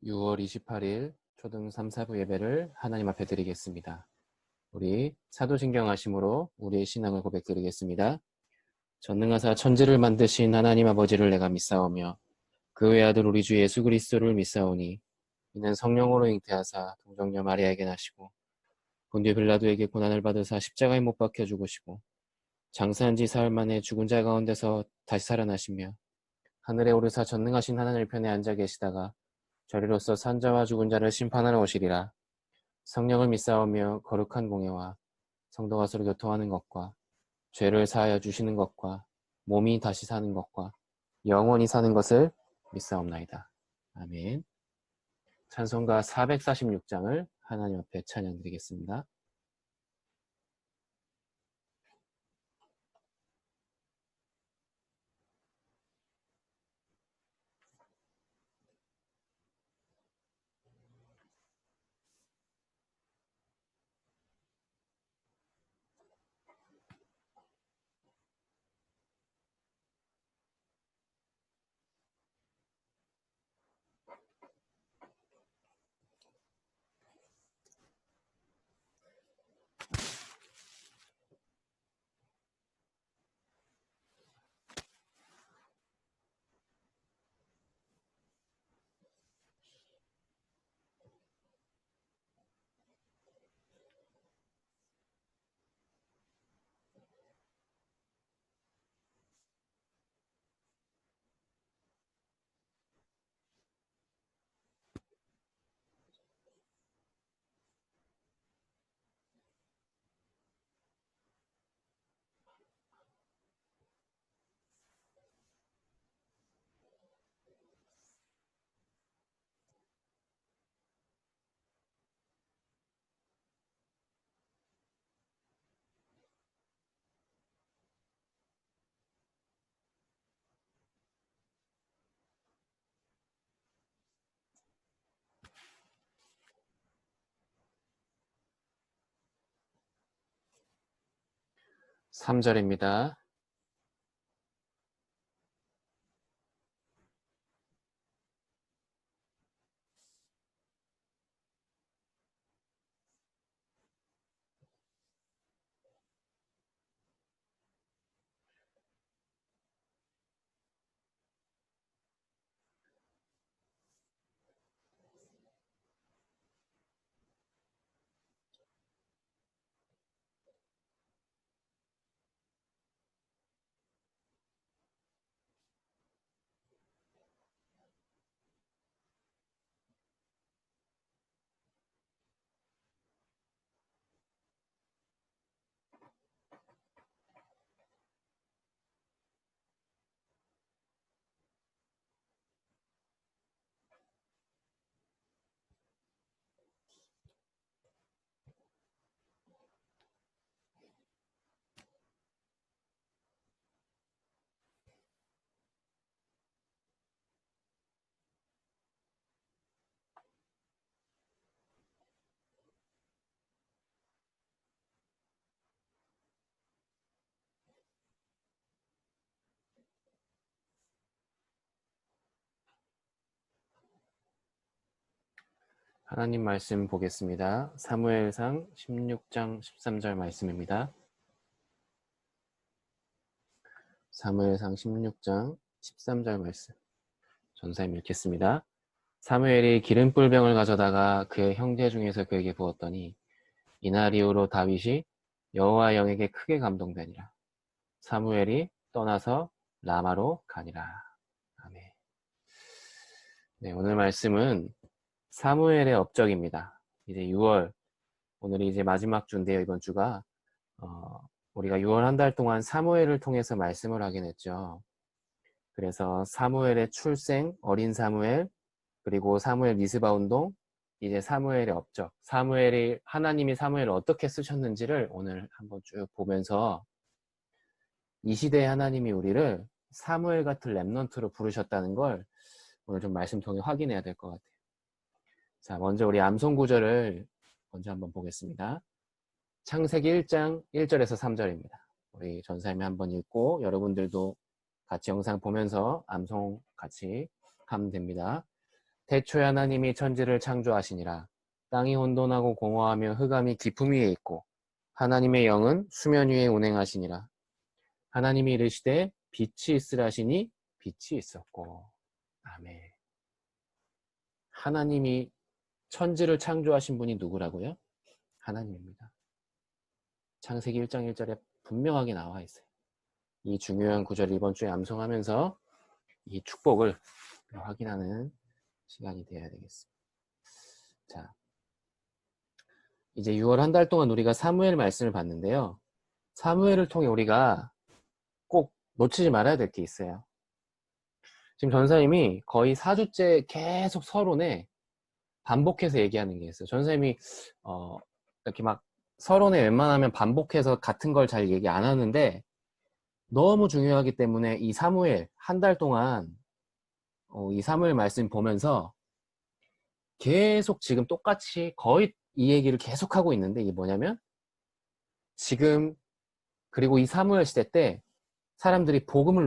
6월 28일 초등 3, 4부 예배를 하나님 앞에 드리겠습니다. 우리 사도신경 하심으로 우리의 신앙을 고백드리겠습니다. 전능하사 천지를 만드신 하나님 아버지를 내가 믿사오며 그 외아들 우리 주 예수 그리스도를 믿사오니 이는 성령으로 잉태하사 동정녀 마리아에게 나시고 본디오 빌라도에게 고난을 받으사 십자가에 못 박혀 죽으시고 장사한 지 사흘 만에 죽은 자 가운데서 다시 살아나시며 하늘에 오르사 전능하신 하나님 편에 앉아 계시다가 저리로서 산 자와 죽은 자를 심판하러 오시리라. 성령을 믿사오며 거룩한 공예와 성도가 서로 교통하는 것과 죄를 사하여 주시는 것과 몸이 다시 사는 것과 영원히 사는 것을 믿사옵나이다. 아멘. 찬송가 446장을 하나님 앞에 찬양드리겠습니다. 삼 절입니다. 하나님 말씀 보겠습니다. 사무엘상 16장 13절 말씀입니다. 사무엘상 16장 13절 말씀 전사님 읽겠습니다. 사무엘이 기름불병을 가져다가 그의 형제 중에서 그에게 부었더니 이날 이후로 다윗이 여호와 영에게 크게 감동되니라. 사무엘이 떠나서 라마로 가니라. 아멘. 네, 오늘 말씀은 사무엘의 업적입니다. 이제 6월, 오늘이 이제 마지막 주인데요. 이번 주가 우리가 6월 한 달 동안 사무엘을 통해서 말씀을 하긴 했죠. 그래서 사무엘의 출생, 어린 사무엘, 그리고 사무엘 미스바 운동, 이제 사무엘의 업적, 하나님이 사무엘을 어떻게 쓰셨는지를 오늘 한번 쭉 보면서 이 시대에 하나님이 우리를 사무엘 같은 렘넌트로 부르셨다는 걸 오늘 좀 말씀 통해 확인해야 될 것 같아요. 자, 먼저 우리 암송 구절을 먼저 한번 보겠습니다. 창세기 1장 1절에서 3절입니다. 우리 전사님이 한번 읽고 여러분들도 같이 영상 보면서 암송 같이 하면 됩니다. 태초에 하나님이 천지를 창조하시니라. 땅이 혼돈하고 공허하며 흑암이 깊음 위에 있고 하나님의 영은 수면 위에 운행하시니라. 하나님이 이르시되 빛이 있으라 하시니 빛이 있었고. 아멘. 하나님이 천지를 창조하신 분이 누구라고요? 하나님입니다. 창세기 1장 1절에 분명하게 나와 있어요. 이 중요한 구절을 이번 주에 암송하면서 이 축복을 확인하는 시간이 되어야 되겠습니다. 자, 이제 6월 한 달 동안 우리가 사무엘 말씀을 봤는데요. 사무엘을 통해 우리가 꼭 놓치지 말아야 될 게 있어요. 지금 전사님이 거의 4주째 계속 서론에 반복해서 얘기하는 게 있어요. 전사님이 이렇게 막 서론에 웬만하면 반복해서 같은 걸 잘 얘기 안 하는데 너무 중요하기 때문에 이 사무엘 한 달 동안 이 사무엘 말씀 보면서 계속 지금 똑같이 거의 이 얘기를 계속하고 있는데 이게 뭐냐면 지금 그리고 이 사무엘 시대 때 사람들이 복음을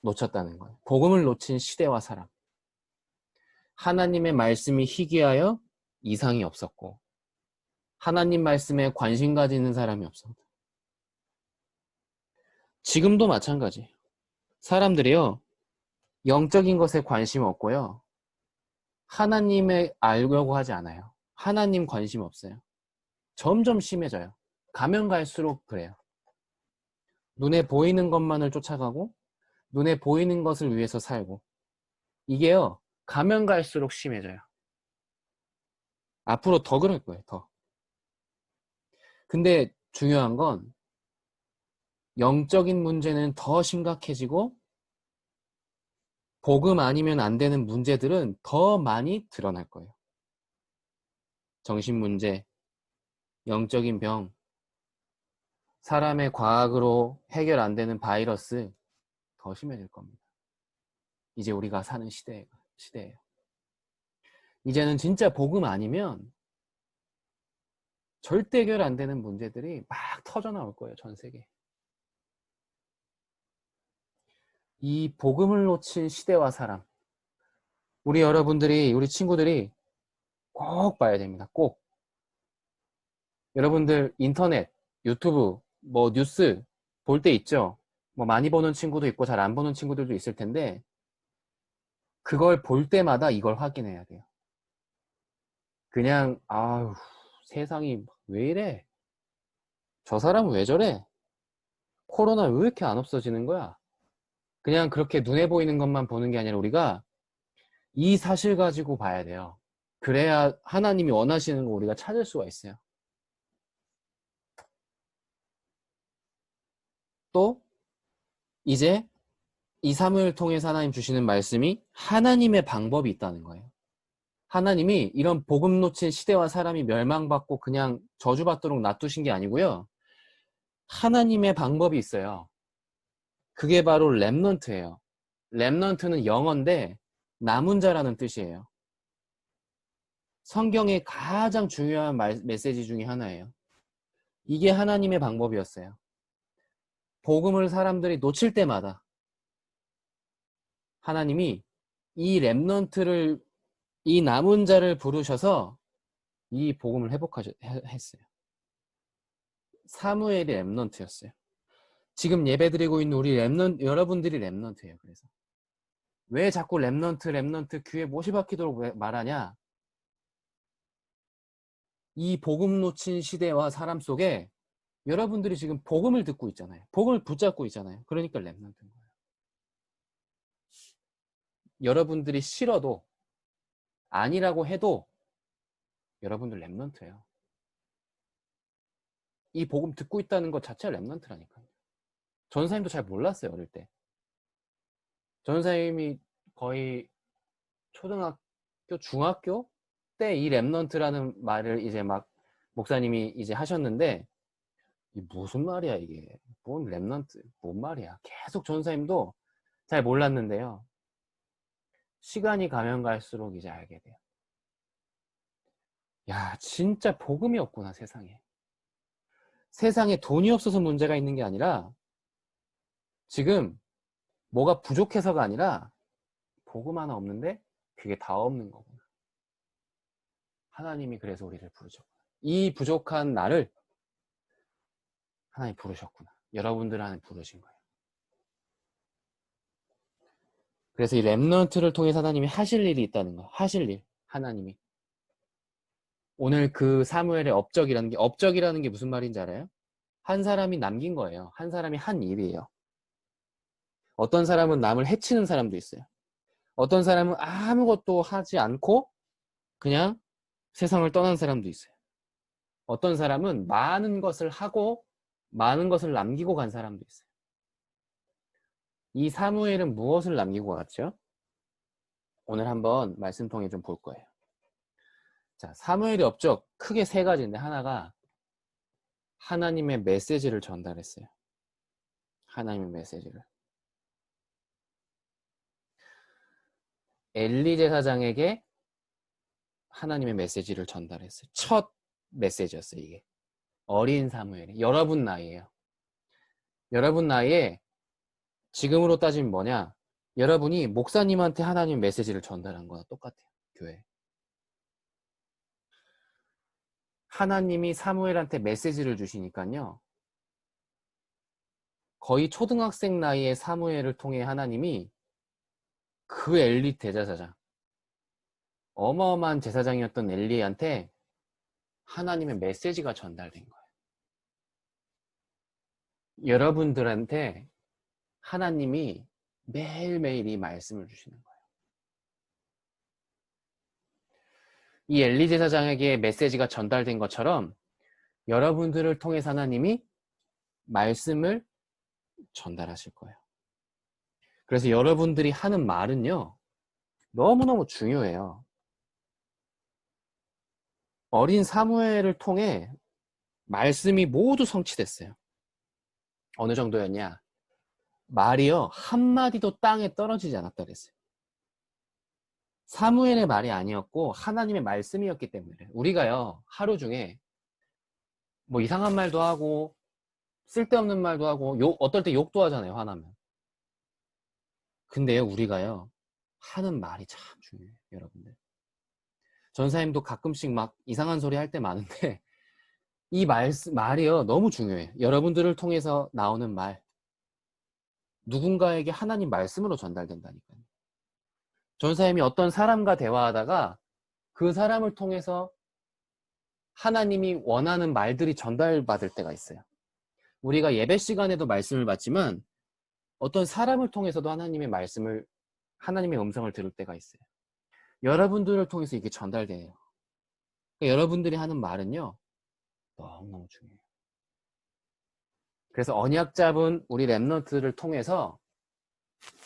놓쳤다는 거예요. 복음을 놓친 시대와 사람. 하나님의 말씀이 희귀하여 이상이 없었고 하나님 말씀에 관심 가지는 사람이 없었다. 지금도 마찬가지예요. 사람들이요. 영적인 것에 관심 없고요. 하나님을 알려고 하지 않아요. 하나님 관심 없어요. 점점 심해져요. 가면 갈수록 그래요. 눈에 보이는 것만을 쫓아가고 눈에 보이는 것을 위해서 살고 이게요. 가면 갈수록 심해져요. 앞으로 더 그럴 거예요. 더. 근데 중요한 건 영적인 문제는 더 심각해지고 복음 아니면 안 되는 문제들은 더 많이 드러날 거예요. 정신 문제, 영적인 병, 사람의 과학으로 해결 안 되는 바이러스 더 심해질 겁니다. 이제 우리가 사는 시대예요. 이제는 진짜 복음 아니면 절대 해결 안 되는 문제들이 막 터져 나올 거예요. 전 세계. 이 복음을 놓친 시대와 사람. 우리 여러분들이, 우리 친구들이 꼭 봐야 됩니다. 꼭. 여러분들 인터넷, 유튜브, 뭐 뉴스 볼 때 있죠? 뭐 많이 보는 친구도 있고 잘 안 보는 친구들도 있을 텐데 그걸 볼 때마다 이걸 확인해야 돼요. 그냥 아우 세상이 왜 이래? 저 사람은 왜 저래? 코로나 왜 이렇게 안 없어지는 거야? 그냥 그렇게 눈에 보이는 것만 보는 게 아니라 우리가 이 사실 가지고 봐야 돼요. 그래야 하나님이 원하시는 거 우리가 찾을 수가 있어요. 또 이제 이 사무엘을 통해서 하나님 주시는 말씀이 하나님의 방법이 있다는 거예요. 하나님이 이런 복음 놓친 시대와 사람이 멸망받고 그냥 저주받도록 놔두신 게 아니고요. 하나님의 방법이 있어요. 그게 바로 렘넌트예요. 렘넌트는 영어인데 남은 자라는 뜻이에요. 성경의 가장 중요한 메시지 중에 하나예요. 이게 하나님의 방법이었어요. 복음을 사람들이 놓칠 때마다 하나님이 이 렘넌트를 이 남은 자를 부르셔서 이 복음을 회복했어요. 사무엘이 렘넌트였어요. 지금 예배드리고 있는 우리 여러분들이 렘넌트예요. 그래서 왜 자꾸 렘넌트 교회 모시받기도록 말하냐? 이 복음 놓친 시대와 사람 속에 여러분들이 지금 복음을 듣고 있잖아요. 복음을 붙잡고 있잖아요. 그러니까 렘넌트인 거예요. 여러분들이 싫어도 아니라고 해도 여러분들 렘넌트예요. 이 복음 듣고 있다는 것 자체가 렘넌트라니까요. 전사님도 잘 몰랐어요. 어릴 때. 전사님이 거의 초등학교, 중학교 때 이 렘넌트라는 말을 이제 막 목사님이 이제 하셨는데 이 무슨 말이야 이게. 뭔 렘넌트, 뭔 말이야. 계속 전사님도 잘 몰랐는데요. 시간이 가면 갈수록 이제 알게 돼요. 야, 진짜 복음이 없구나, 세상에. 세상에 돈이 없어서 문제가 있는 게 아니라 지금 뭐가 부족해서가 아니라 복음 하나 없는데 그게 다 없는 거구나. 하나님이 그래서 우리를 부르셨구나. 이 부족한 나를 하나님 부르셨구나. 여러분들 안에 부르신 거예요. 그래서 이 렘넌트를 통해서 하나님이 하실 일이 있다는 거예요. 하실 일. 하나님이. 오늘 그 사무엘의 업적이라는 게 무슨 말인지 알아요? 한 사람이 남긴 거예요. 한 사람이 한 일이에요. 어떤 사람은 남을 해치는 사람도 있어요. 어떤 사람은 아무것도 하지 않고 그냥 세상을 떠난 사람도 있어요. 어떤 사람은 많은 것을 하고 많은 것을 남기고 간 사람도 있어요. 이 사무엘은 무엇을 남기고 갔죠? 오늘 한번 말씀 통해 좀 볼 거예요. 자, 사무엘의 업적 크게 세 가지인데 하나가 하나님의 메시지를 전달했어요. 하나님의 메시지를. 엘리 제사장에게 하나님의 메시지를 전달했어요. 첫 메시지였어요, 이게. 어린 사무엘이. 여러분 나이에요. 여러분 나이에 지금으로 따지면 뭐냐? 여러분이 목사님한테 하나님 메시지를 전달한 거와 똑같아요. 교회. 하나님이 사무엘한테 메시지를 주시니까요. 거의 초등학생 나이의 사무엘을 통해 하나님이 그 엘리 대제사장, 어마어마한 제사장이었던 엘리한테 하나님의 메시지가 전달된 거예요. 여러분들한테 하나님이 매일매일 이 말씀을 주시는 거예요. 이 엘리 제사장에게 메시지가 전달된 것처럼 여러분들을 통해서 하나님이 말씀을 전달하실 거예요. 그래서 여러분들이 하는 말은요, 너무너무 중요해요. 어린 사무엘을 통해 말씀이 모두 성취됐어요. 어느 정도였냐? 말이요, 한마디도 땅에 떨어지지 않았다 그랬어요. 사무엘의 말이 아니었고 하나님의 말씀이었기 때문에. 우리가요, 하루 중에 뭐 이상한 말도 하고 쓸데없는 말도 하고 어떨 때 욕도 하잖아요, 화나면. 근데요, 우리가요, 하는 말이 참 중요해요, 여러분들. 전사님도 가끔씩 막 이상한 소리 할 때 많은데 이 말이요, 너무 중요해요. 여러분들을 통해서 나오는 말, 누군가에게 하나님 말씀으로 전달된다니까요. 전사님이 어떤 사람과 대화하다가 그 사람을 통해서 하나님이 원하는 말들이 전달받을 때가 있어요. 우리가 예배 시간에도 말씀을 받지만 어떤 사람을 통해서도 하나님의 음성을 들을 때가 있어요. 여러분들을 통해서 이게 전달돼요. 그러니까 여러분들이 하는 말은요, 너무너무 중요해요. 그래서 언약 잡은 우리 렘넌트를 통해서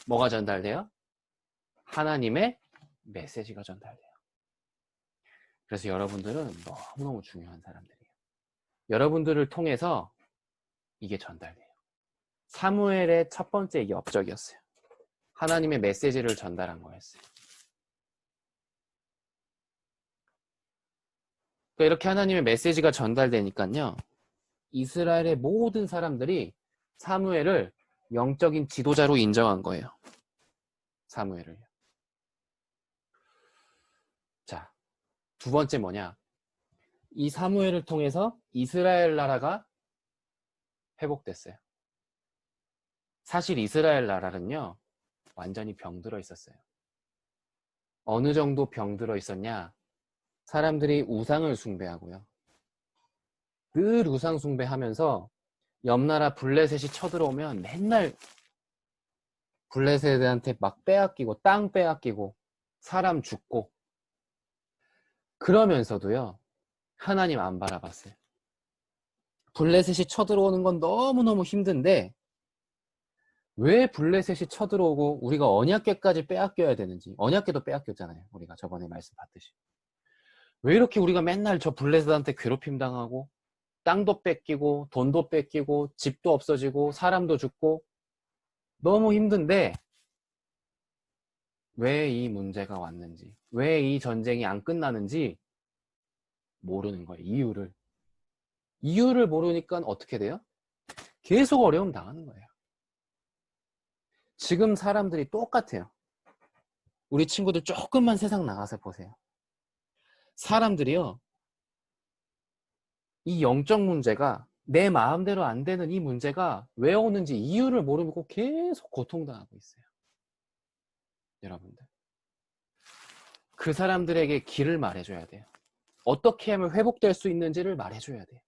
뭐가 전달돼요? 하나님의 메시지가 전달돼요. 그래서 여러분들은 너무너무 중요한 사람들이에요. 여러분들을 통해서 이게 전달돼요. 사무엘의 첫 번째 이게 업적이었어요. 하나님의 메시지를 전달한 거였어요. 그러니까 이렇게 하나님의 메시지가 전달되니까요, 이스라엘의 모든 사람들이 사무엘을 영적인 지도자로 인정한 거예요. 사무엘을요. 자, 두 번째 뭐냐? 이 사무엘을 통해서 이스라엘 나라가 회복됐어요. 사실 이스라엘 나라는요, 완전히 병들어 있었어요. 어느 정도 병들어 있었냐? 사람들이 우상을 숭배하고요. 늘 우상 숭배하면서 옆나라 블레셋이 쳐들어오면 맨날 블레셋한테 막 빼앗기고 땅 빼앗기고 사람 죽고, 그러면서도요, 하나님 안 바라봤어요. 블레셋이 쳐들어오는 건 너무너무 힘든데 왜 블레셋이 쳐들어오고 우리가 언약궤까지 빼앗겨야 되는지. 언약궤도 빼앗겼잖아요, 우리가 저번에 말씀 봤듯이. 왜 이렇게 우리가 맨날 저 블레셋한테 괴롭힘 당하고 땅도 뺏기고 돈도 뺏기고 집도 없어지고 사람도 죽고 너무 힘든데 왜 이 문제가 왔는지, 왜 이 전쟁이 안 끝나는지 모르는 거예요. 이유를 모르니까 어떻게 돼요? 계속 어려움 당하는 거예요. 지금 사람들이 똑같아요. 우리 친구들 조금만 세상 나가서 보세요. 사람들이요, 이 영적 문제가 내 마음대로 안 되는 이 문제가 왜 오는지 이유를 모르고 계속 고통당하고 있어요. 여러분들. 그 사람들에게 길을 말해줘야 돼요. 어떻게 하면 회복될 수 있는지를 말해줘야 돼요.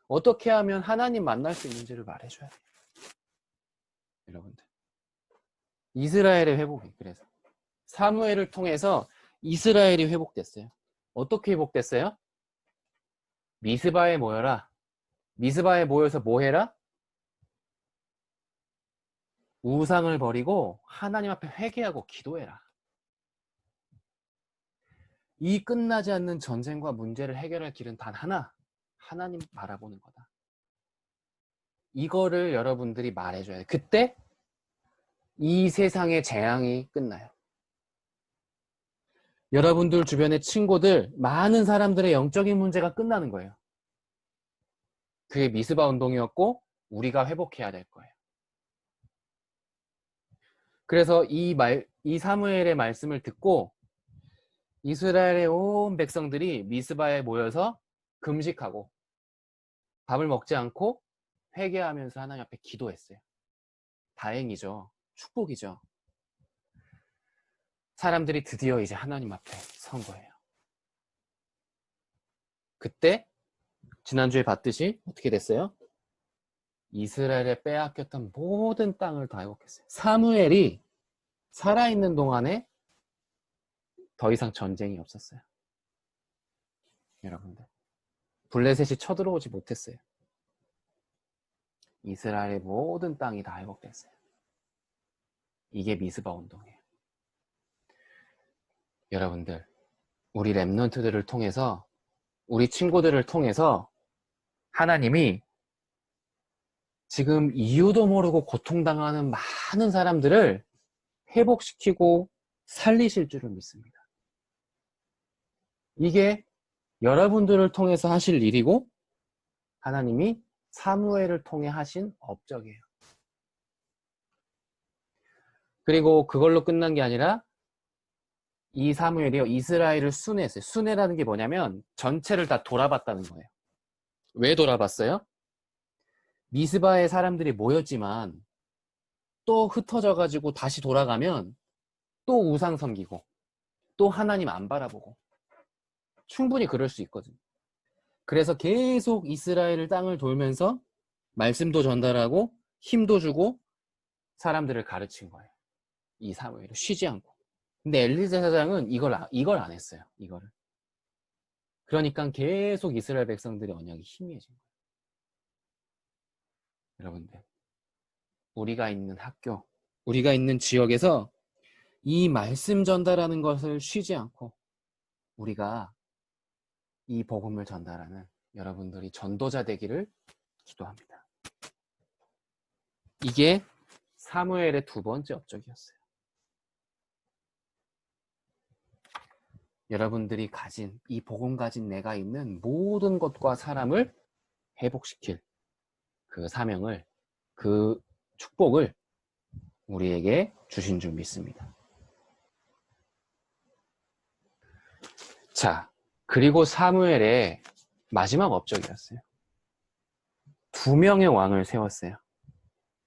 어떻게 하면 하나님 만날 수 있는지를 말해줘야 돼요. 여러분들. 이스라엘의 회복이 그래서 사무엘을 통해서 이스라엘이 회복됐어요. 어떻게 회복됐어요? 미스바에 모여라. 미스바에 모여서 뭐 해라? 우상을 버리고 하나님 앞에 회개하고 기도해라. 이 끝나지 않는 전쟁과 문제를 해결할 길은 단 하나. 하나님 바라보는 거다. 이거를 여러분들이 말해줘야 돼요. 그때 이 세상의 재앙이 끝나요. 여러분들 주변의 친구들, 많은 사람들의 영적인 문제가 끝나는 거예요. 그게 미스바 운동이었고 우리가 회복해야 될 거예요. 그래서 이 사무엘의 말씀을 듣고 이스라엘의 온 백성들이 미스바에 모여서 금식하고 밥을 먹지 않고 회개하면서 하나님 앞에 기도했어요. 다행이죠. 축복이죠. 사람들이 드디어 이제 하나님 앞에 선 거예요. 그때 지난주에 봤듯이 어떻게 됐어요? 이스라엘에 빼앗겼던 모든 땅을 다 회복했어요. 사무엘이 살아있는 동안에 더 이상 전쟁이 없었어요. 여러분들. 블레셋이 쳐들어오지 못했어요. 이스라엘의 모든 땅이 다 회복됐어요. 이게 미스바 운동이에요. 여러분들, 우리 랩런트들을 통해서, 우리 친구들을 통해서 하나님이 지금 이유도 모르고 고통당하는 많은 사람들을 회복시키고 살리실 줄을 믿습니다. 이게 여러분들을 통해서 하실 일이고 하나님이 사무엘을 통해 하신 업적이에요. 그리고 그걸로 끝난 게 아니라 이 사무엘이요, 이스라엘을 순회했어요. 순회라는 게 뭐냐면 전체를 다 돌아봤다는 거예요. 왜 돌아봤어요? 미스바에 사람들이 모였지만 또 흩어져가지고 다시 돌아가면 또 우상 섬기고 또 하나님 안 바라보고 충분히 그럴 수 있거든요. 그래서 계속 이스라엘 땅을 돌면서 말씀도 전달하고 힘도 주고 사람들을 가르친 거예요. 이 사무엘을 쉬지 않고. 근데 엘리사 사장은 이걸 안 했어요. 이거를. 그러니까 계속 이스라엘 백성들의 언약이 희미해진 거예요. 여러분들, 우리가 있는 학교, 우리가 있는 지역에서 이 말씀 전달하는 것을 쉬지 않고 우리가 이 복음을 전달하는 여러분들이 전도자 되기를 기도합니다. 이게 사무엘의 두 번째 업적이었어요. 여러분들이 가진, 이 복음 가진 내가 있는 모든 것과 사람을 회복시킬 그 사명을, 그 축복을 우리에게 주신 줄 믿습니다. 자, 그리고 사무엘의 마지막 업적이었어요. 2명의 왕을 세웠어요.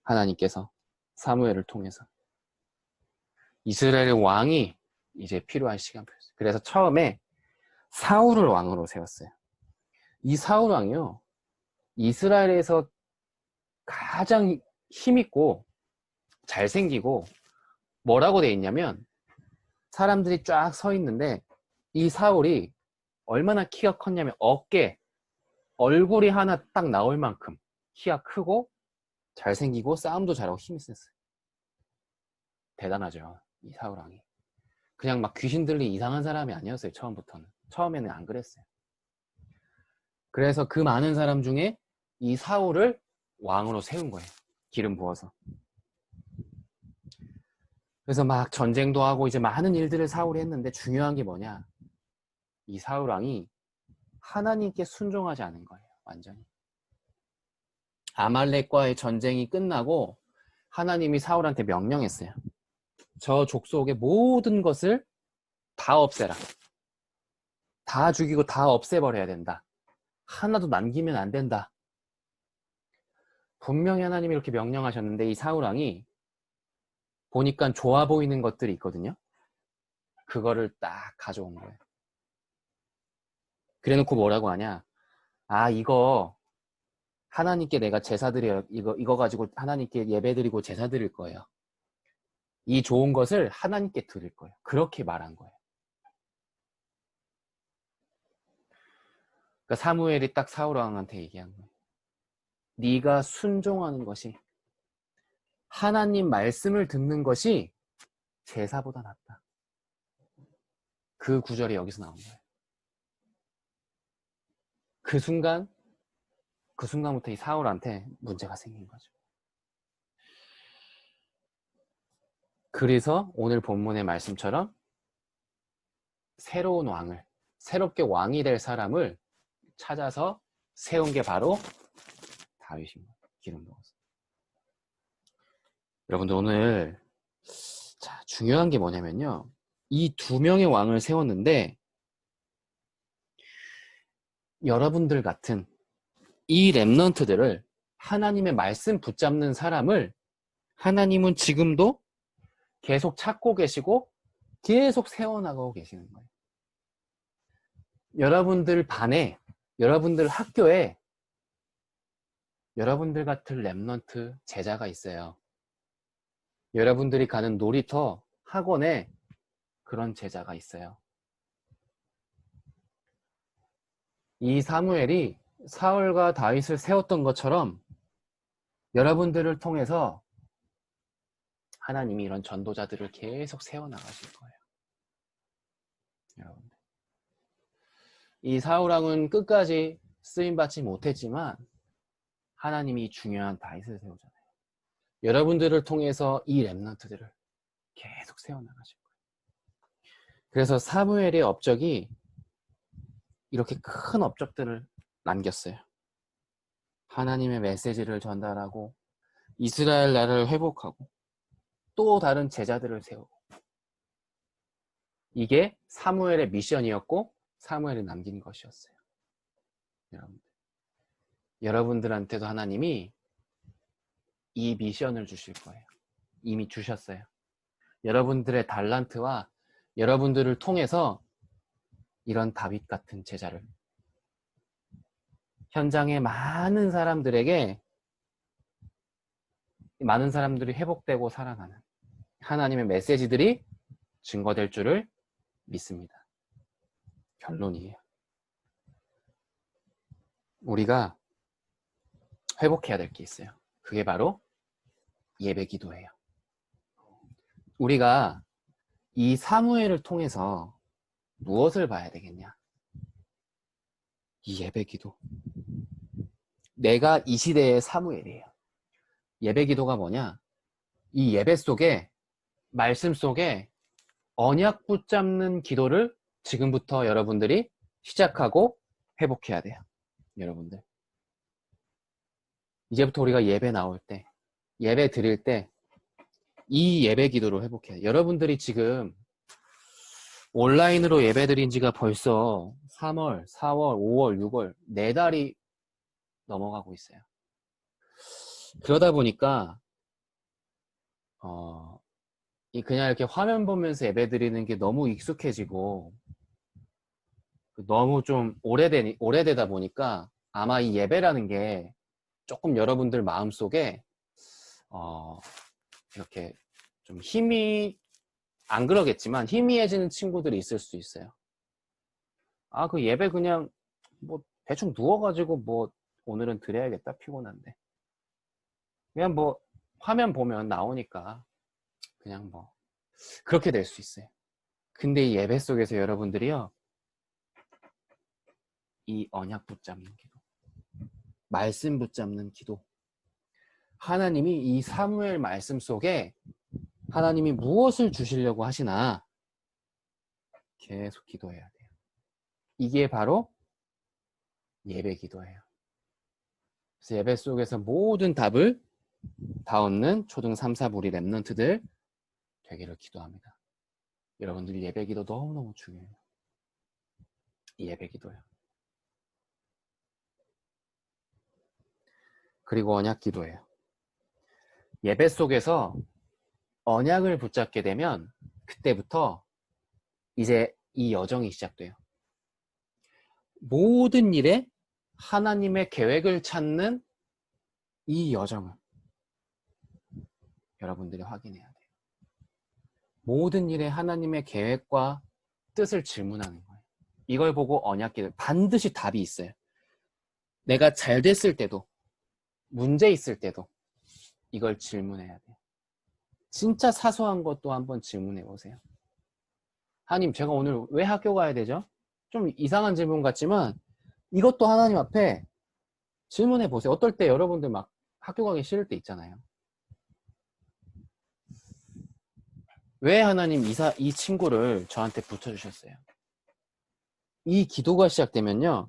하나님께서 사무엘을 통해서. 이스라엘의 왕이 이제 필요한 시간표였어요. 그래서 처음에 사울을 왕으로 세웠어요. 이 사울 왕이요, 이스라엘에서 가장 힘있고 잘생기고 뭐라고 돼 있냐면 사람들이 쫙 서 있는데 이 사울이 얼마나 키가 컸냐면 어깨, 얼굴이 하나 딱 나올 만큼 키가 크고 잘생기고 싸움도 잘하고 힘이 셌어요. 대단하죠, 이 사울 왕이. 그냥 막 귀신 들린 이상한 사람이 아니었어요. 처음부터는. 처음에는 안 그랬어요. 그래서 그 많은 사람 중에 이 사울을 왕으로 세운 거예요. 기름 부어서. 그래서 막 전쟁도 하고 이제 많은 일들을 사울이 했는데 중요한 게 뭐냐? 이 사울 왕이 하나님께 순종하지 않은 거예요. 완전히. 아말렉과의 전쟁이 끝나고 하나님이 사울한테 명령했어요. 저 족속의 모든 것을 다 없애라. 다 죽이고 다 없애버려야 된다. 하나도 남기면 안 된다. 분명히 하나님이 이렇게 명령하셨는데 이 사울왕이 보니까 좋아 보이는 것들이 있거든요. 그거를 딱 가져온 거예요. 그래놓고 뭐라고 하냐? 아, 이거 하나님께 내가 제사 드려, 이거 가지고 하나님께 예배 드리고 제사 드릴 거예요. 이 좋은 것을 하나님께 드릴 거예요. 그렇게 말한 거예요. 그러니까 사무엘이 딱 사울왕한테 얘기한 거예요. 네가 순종하는 것이, 하나님 말씀을 듣는 것이 제사보다 낫다. 그 구절이 여기서 나온 거예요. 그 순간부터 이 사울한테 문제가 생긴 거죠. 그래서 오늘 본문의 말씀처럼 새로운 왕을, 새롭게 왕이 될 사람을 찾아서 세운 게 바로 다윗입니다. 기름 부어서. 여러분들 오늘 자, 중요한 게 뭐냐면요. 이 두 명의 왕을 세웠는데 여러분들 같은 이 렘넌트들을, 하나님의 말씀 붙잡는 사람을 하나님은 지금도 계속 찾고 계시고 계속 세워나가고 계시는 거예요. 여러분들 반에, 여러분들 학교에 여러분들 같은 렘넌트 제자가 있어요. 여러분들이 가는 놀이터, 학원에 그런 제자가 있어요. 이 사무엘이 사울과 다윗을 세웠던 것처럼 여러분들을 통해서 하나님이 이런 전도자들을 계속 세워나가실 거예요. 여러분들. 이 사울왕은 끝까지 쓰임받지 못했지만 하나님이 중요한 다윗을 세우잖아요. 여러분들을 통해서 이 렘넌트들을 계속 세워나가실 거예요. 그래서 사무엘의 업적이 이렇게 큰 업적들을 남겼어요. 하나님의 메시지를 전달하고 이스라엘 나라를 회복하고 또 다른 제자들을 세우고, 이게 사무엘의 미션이었고 사무엘이 남긴 것이었어요. 여러분들한테도 하나님이 이 미션을 주실 거예요. 이미 주셨어요. 여러분들의 달란트와 여러분들을 통해서 이런 다윗 같은 제자를, 현장의 많은 사람들에게, 많은 사람들이 회복되고 살아나는 하나님의 메시지들이 증거될 줄을 믿습니다. 결론이에요. 우리가 회복해야 될 게 있어요. 그게 바로 예배 기도예요. 우리가 이 사무엘을 통해서 무엇을 봐야 되겠냐? 이 예배 기도. 내가 이 시대의 사무엘이에요. 예배 기도가 뭐냐? 이 예배 속에, 말씀 속에 언약 붙잡는 기도를 지금부터 여러분들이 시작하고 회복해야 돼요. 여러분들. 이제부터 우리가 예배 나올 때, 예배 드릴 때 이 예배 기도를 회복해야 돼요. 여러분들이 지금 온라인으로 예배 드린 지가 벌써 3월, 4월, 5월, 6월 4달이 넘어가고 있어요. 그러다 보니까 그냥 이렇게 화면 보면서 예배 드리는 게 너무 익숙해지고 너무 좀 오래되다 보니까 아마 이 예배라는 게 조금 여러분들 마음속에 이렇게 좀 힘이, 안 그러겠지만 희미해지는 친구들이 있을 수 있어요. 아, 그 예배 그냥 뭐 대충 누워가지고 뭐 오늘은 드려야겠다, 피곤한데. 그냥 뭐 화면 보면 나오니까 그냥 뭐 그렇게 될 수 있어요. 근데 이 예배 속에서 여러분들이요, 이 언약 붙잡는 기도, 말씀 붙잡는 기도, 하나님이 이 사무엘 말씀 속에 하나님이 무엇을 주시려고 하시나 계속 기도해야 돼요. 이게 바로 예배 기도예요. 그래서 예배 속에서 모든 답을 다 얻는 초등 3, 4 우리 렘넌트들 되기를 기도합니다. 여러분들 예배기도 너무너무 중요해요. 예배기도요. 그리고 언약기도예요. 예배 속에서 언약을 붙잡게 되면 그때부터 이제 이 여정이 시작돼요. 모든 일에 하나님의 계획을 찾는 이 여정을 여러분들이 확인해야 돼요. 모든 일에 하나님의 계획과 뜻을 질문하는 거예요. 이걸 보고 언약기도 반드시 답이 있어요. 내가 잘 됐을 때도 문제 있을 때도 이걸 질문해야 돼요. 진짜 사소한 것도 한번 질문해 보세요. 하나님, 제가 오늘 왜 학교 가야 되죠? 좀 이상한 질문 같지만 이것도 하나님 앞에 질문해 보세요. 어떨 때 여러분들 막 학교 가기 싫을 때 있잖아요. 왜 하나님 이 친구를 저한테 붙여주셨어요? 이 기도가 시작되면요.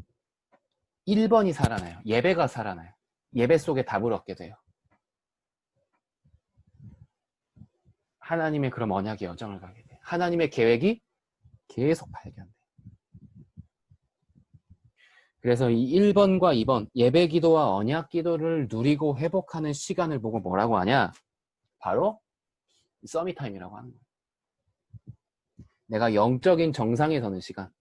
1번이 살아나요. 예배가 살아나요. 예배 속에 답을 얻게 돼요. 하나님의 그런 언약의 여정을 가게 돼요. 하나님의 계획이 계속 발견돼요. 그래서 이 1번과 2번 예배 기도와 언약 기도를 누리고 회복하는 시간을 보고 뭐라고 하냐? 바로 서밋 타임이라고 하는 거예요. 내가 영적인 정상에 서는 시간.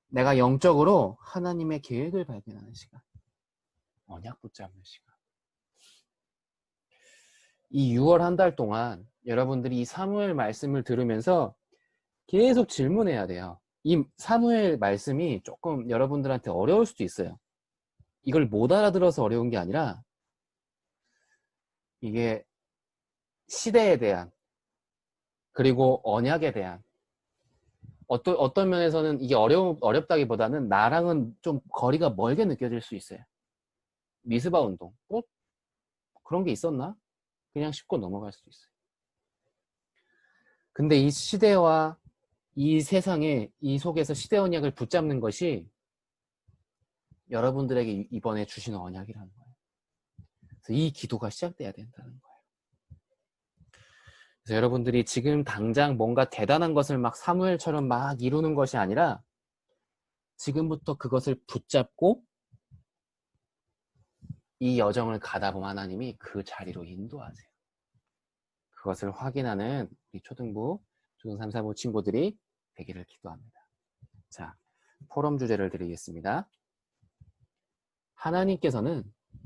내가 영적으로 하나님의 계획을 발견하는 시간. 언약 붙잡는 시간. 이 6월 한 달 동안 여러분들이 이 사무엘 말씀을 들으면서 계속 질문해야 돼요. 이 사무엘 말씀이 조금 여러분들한테 어려울 수도 있어요. 이걸 못 알아들어서 어려운 게 아니라 이게 시대에 대한 그리고 언약에 대한 어떤 면에서는 이게 어렵다기보다는 나랑은 좀 거리가 멀게 느껴질 수 있어요. 미스바 운동. 그런 게 있었나? 그냥 짚고 넘어갈 수도 있어요. 근데 이 시대와 이 세상에 이 속에서 시대 언약을 붙잡는 것이 여러분들에게 이번에 주시는 언약이라는 거예요. 그래서 이 기도가 시작돼야 된다는 거예요. 그래서 여러분들이 지금 당장 뭔가 대단한 것을 막 사무엘처럼 막 이루는 것이 아니라 지금부터 그것을 붙잡고 이 여정을 가다 보면 하나님이 그 자리로 인도하세요. 그것을 확인하는 우리 초등부, 초등 3, 4부 친구들이 되기를 기도합니다. 자, 포럼 주제를 드리겠습니다. 하나님께서는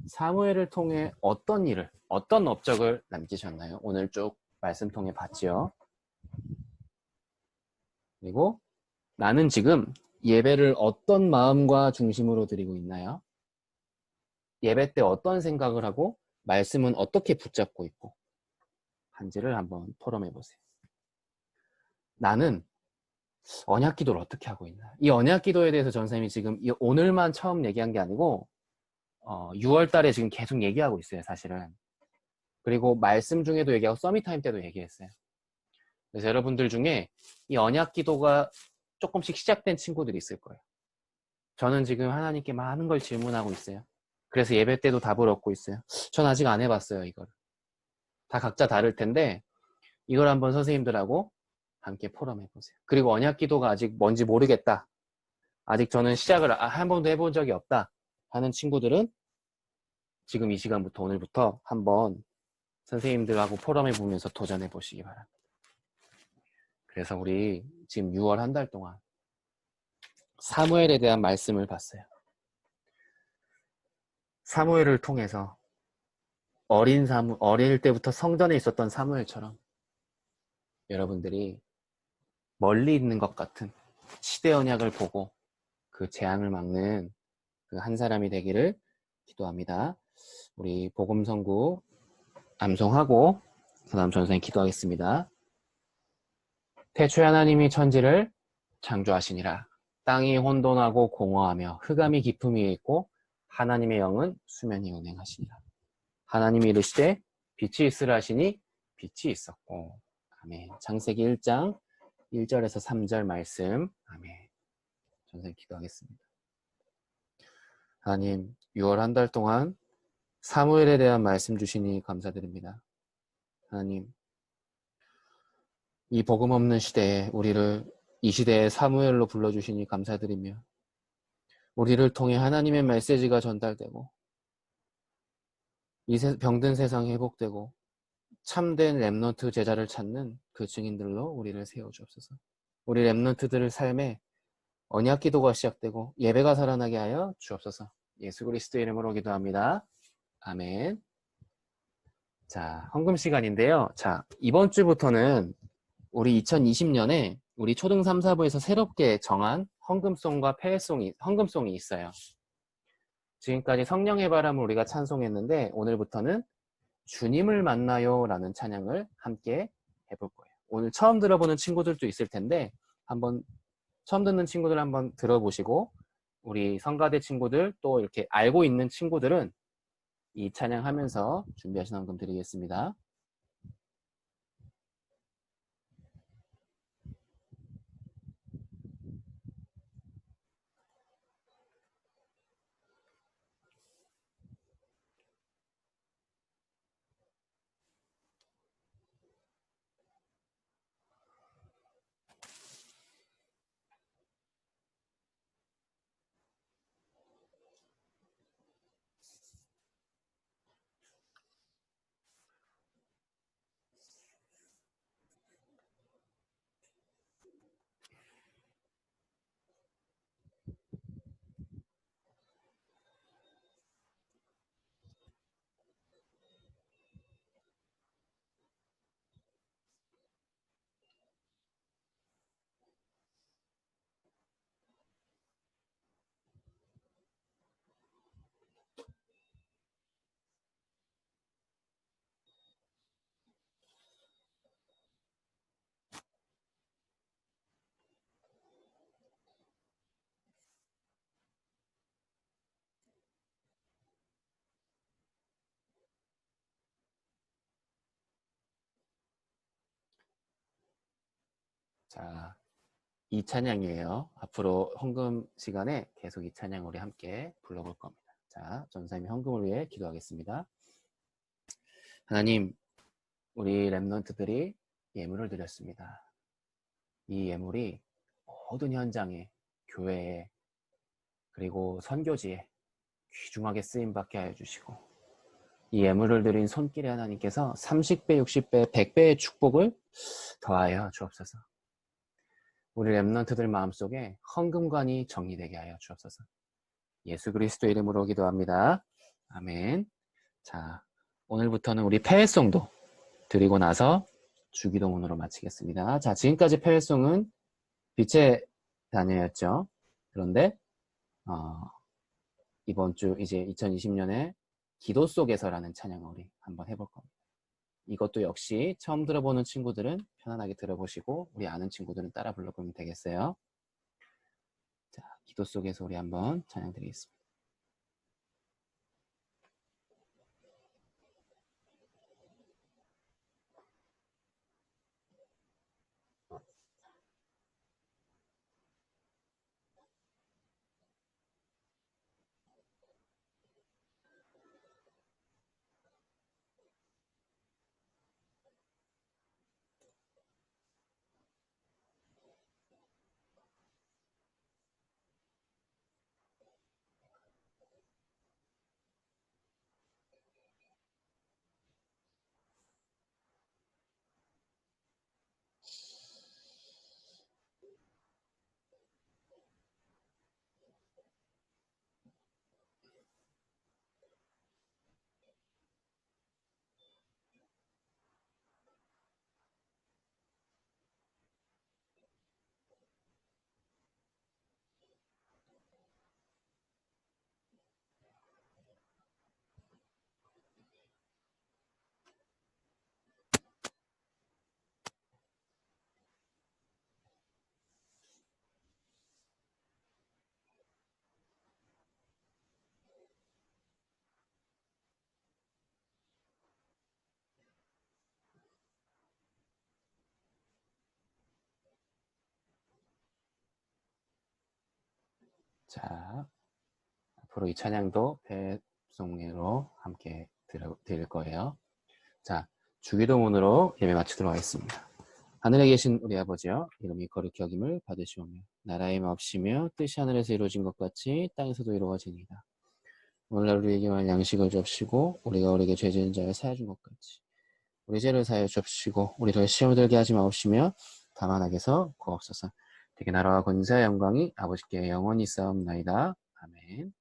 사무엘을 통해 어떤 일을, 어떤 업적을 남기셨나요? 오늘 쭉 말씀 통해 봤지요. 그리고 나는 지금 예배를 어떤 마음과 중심으로 드리고 있나요? 예배 때 어떤 생각을 하고 말씀은 어떻게 붙잡고 있고 한지를 한번 토론해 보세요. 나는 언약 기도를 어떻게 하고 있나? 이 언약 기도에 대해서 전사님이 지금 오늘만 처음 얘기한 게 아니고 6월 달에 지금 계속 얘기하고 있어요, 사실은. 그리고 말씀 중에도 얘기하고 서밋타임 때도 얘기했어요. 그래서 여러분들 중에 이 언약 기도가 조금씩 시작된 친구들이 있을 거예요. 저는 지금 하나님께 많은 걸 질문하고 있어요. 그래서 예배 때도 답을 얻고 있어요. 전 아직 안 해봤어요, 이걸. 다 각자 다를 텐데 이걸 한번 선생님들하고 함께 포럼해보세요. 그리고 언약 기도가 아직 뭔지 모르겠다. 아직 저는 시작을 한 번도 해본 적이 없다 하는 친구들은 지금 이 시간부터 오늘부터 한번 선생님들하고 포럼해보면서 도전해보시기 바랍니다. 그래서 우리 지금 6월 한 달 동안 사무엘에 대한 말씀을 봤어요. 사무엘을 통해서 어릴 때부터 성전에 있었던 사무엘처럼 여러분들이 멀리 있는 것 같은 시대 언약을 보고 그 재앙을 막는 그 한 사람이 되기를 기도합니다. 우리 복음성구 암송하고 그 다음 전선에 기도하겠습니다. 태초에 하나님이 천지를 창조하시니라. 땅이 혼돈하고 공허하며 흑암이 깊음 위에 있고 하나님의 영은 수면 위에 운행하시니라. 하나님이 이르시되 빛이 있으라 하시니 빛이 있었고. 아멘. 창세기 1장 1절에서 3절 말씀. 아멘. 전선 기도하겠습니다. 하나님, 6월 한 달 동안 사무엘에 대한 말씀 주시니 감사드립니다. 하나님, 이 복음 없는 시대에 우리를 이 시대의 사무엘로 불러주시니 감사드리며 우리를 통해 하나님의 메시지가 전달되고 이 병든 세상이 회복되고 참된 렘넌트 제자를 찾는 그 증인들로 우리를 세워주옵소서. 우리 렘넌트들의 삶에 언약 기도가 시작되고 예배가 살아나게 하여 주옵소서. 예수 그리스도 이름으로 기도합니다. 아멘. 자, 헌금 시간인데요. 자, 이번 주부터는 우리 2020년에 우리 초등 3, 4부에서 새롭게 정한 헌금송과 헌금송이 있어요. 지금까지 성령의 바람을 우리가 찬송했는데 오늘부터는 주님을 만나요 라는 찬양을 함께 해볼 거예요. 오늘 처음 들어보는 친구들도 있을 텐데 한번 처음 듣는 친구들 한번 들어보시고 우리 성가대 친구들 또 이렇게 알고 있는 친구들은 이 찬양하면서 준비하신 헌금 드리겠습니다. 자, 이 찬양이에요. 앞으로 헌금 시간에 계속 이 찬양 우리 함께 불러볼 겁니다. 자, 전사님의 헌금을 위해 기도하겠습니다. 하나님, 우리 렘넌트들이 예물을 드렸습니다. 이 예물이 모든 현장에, 교회에, 그리고 선교지에 귀중하게 쓰임받게 하여 주시고 이 예물을 드린 손길에 하나님께서 30배, 60배, 100배의 축복을 더하여 주옵소서. 우리 렘넌트들 마음속에 헌금관이 정리되게 하여 주옵소서. 예수 그리스도 이름으로 기도합니다. 아멘. 자, 오늘부터는 우리 패회송도 드리고 나서 주기도문으로 마치겠습니다. 자, 지금까지 패회송은 빛의 자녀였죠. 그런데 이번 주 이제 2020년에 기도 속에서라는 찬양을 우리 한번 해볼 겁니다. 이것도 역시 처음 들어보는 친구들은 편안하게 들어보시고 우리 아는 친구들은 따라 불러보면 되겠어요. 자, 기도 속에서 우리 한번 찬양 드리겠습니다. 자, 앞으로 이 찬양도 배송으로 함께 드릴 거예요. 자, 주기도문으로 예배 마치도록 하겠습니다. 하늘에 계신 우리 아버지여, 이름이 거룩히 여김을 받으시오며 나라의 마옵시며 뜻이 하늘에서 이루어진 것 같이 땅에서도 이루어지니이다. 오늘날 우리에게 할 양식을 주옵시고 우리가 우리에게 죄 지은 자를 사하여 준 것 같이 우리 죄를 사하여 주옵시고 우리를 시험에 들게 하지 마옵시며 다만 악에서 구하옵소서. 되게 나라와 권세와 영광이 아버지께 영원히 있사옵나이다. 아멘.